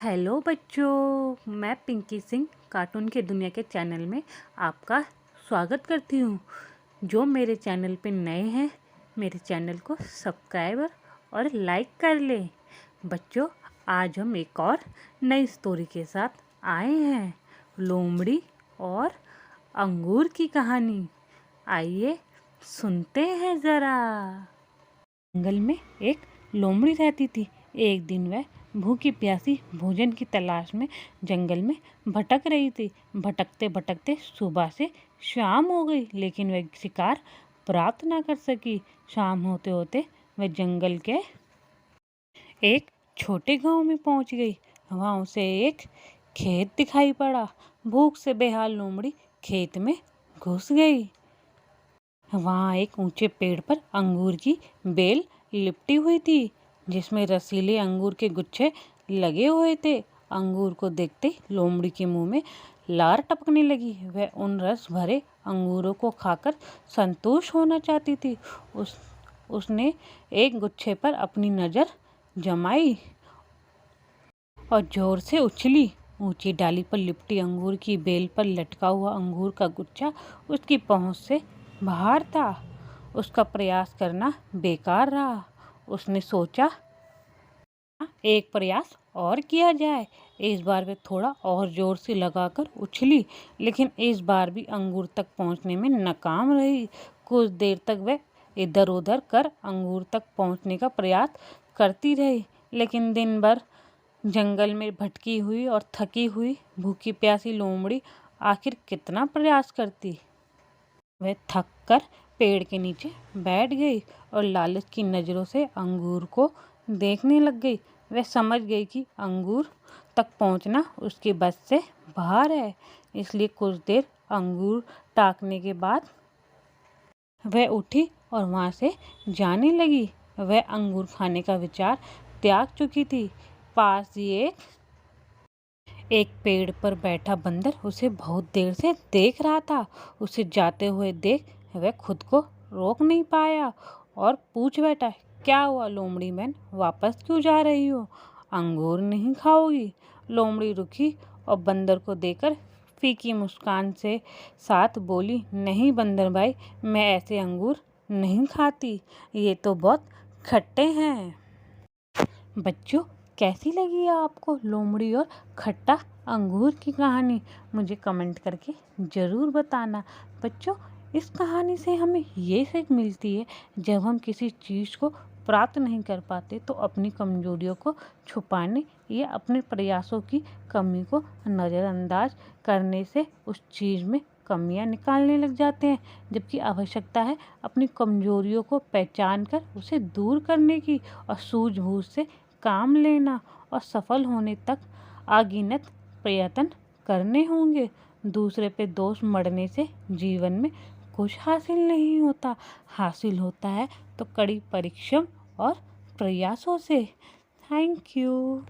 Hello बच्चों, मैं Pinky Singh cartoon के दुनिया के चैनल में आपका स्वागत करती हूँ। जो मेरे चैनल पे नए हैं, मेरे चैनल को सब्सक्राइब और लाइक कर लें। बच्चों, आज हम एक और नई स्टोरी के साथ आए हैं, लोमड़ी और अंगूर की कहानी। आइए सुनते हैं ज़रा। जंगल में एक लोमड़ी रहती थी। एक दिन वह भूखी प्यासी भोजन की तलाश में जंगल में भटक रही थी। भटकते भटकते सुबह से शाम हो गई, लेकिन वह शिकार प्राप्त ना कर सकी। शाम होते होते वह जंगल के एक छोटे गांव में पहुंच गई। वहां उसे एक खेत दिखाई पड़ा। भूख से बेहाल लोमड़ी खेत में घुस गई। वहां एक ऊंचे पेड़ पर अंगूर की बेल लिपटी हुई थी, जिसमें रसीले अंगूर के गुच्छे लगे हुए थे। अंगूर को देखते लोमड़ी के मुंह में लार टपकने लगी। वह उन रस भरे अंगूरों को खाकर संतुष्ट होना चाहती थी। उसने एक गुच्छे पर अपनी नज़र जमाई और जोर से उछली। ऊंची डाली पर लिपटी अंगूर की बेल पर लटका हुआ अंगूर का गुच्छा उसकी पहुंच से बाहर था। उसका प्रयास करना बेकार रहा। उसने सोचा, एक प्रयास और किया जाए। इस बार वे थोड़ा और जोर से लगाकर उछली, लेकिन इस बार भी अंगूर तक पहुंचने में नाकाम रही। कुछ देर तक वह इधर उधर कर अंगूर तक पहुंचने का प्रयास करती रही, लेकिन दिन भर जंगल में भटकी हुई और थकी हुई भूखी प्यासी लोमड़ी आखिर कितना प्रयास करती। वह थक कर पेड़ के नीचे बैठ गई और लालच की नज़रों से अंगूर को देखने लग गई। वह समझ गई कि अंगूर तक पहुंचना उसके बस से बाहर है, इसलिए कुछ देर अंगूर ताकने के बाद वह उठी और वहां से जाने लगी। वह अंगूर खाने का विचार त्याग चुकी थी। पास ही एक पेड़ पर बैठा बंदर उसे बहुत देर से देख रहा था। उसे जाते हुए देख वह खुद को रोक नहीं पाया और पूछ बैठा, क्या हुआ लोमड़ी बहन, वापस क्यों जा रही हो? अंगूर नहीं खाओगी? लोमड़ी रुकी और बंदर को देखकर फीकी मुस्कान से साथ बोली, नहीं बंदर भाई, मैं ऐसे अंगूर नहीं खाती, ये तो बहुत खट्टे हैं। बच्चों, कैसी लगी आपको लोमड़ी और खट्टा अंगूर की कहानी? मुझे कमेंट करके ज़रूर बताना। बच्चों, इस कहानी से हमें ये सीख मिलती है, जब हम किसी चीज़ को प्राप्त नहीं कर पाते तो अपनी कमजोरियों को छुपाने या अपने प्रयासों की कमी को नज़रअंदाज करने से उस चीज़ में कमियां निकालने लग जाते हैं, जबकि आवश्यकता है अपनी कमजोरियों को पहचान कर उसे दूर करने की और सूझबूझ से काम लेना और सफल होने तक अगिनत प्रयत्न करने होंगे। दूसरे पे दोष मढ़ने से जीवन में कुछ हासिल नहीं होता। हासिल होता है तो कड़ी परिश्रम और प्रयासों से। Thank you.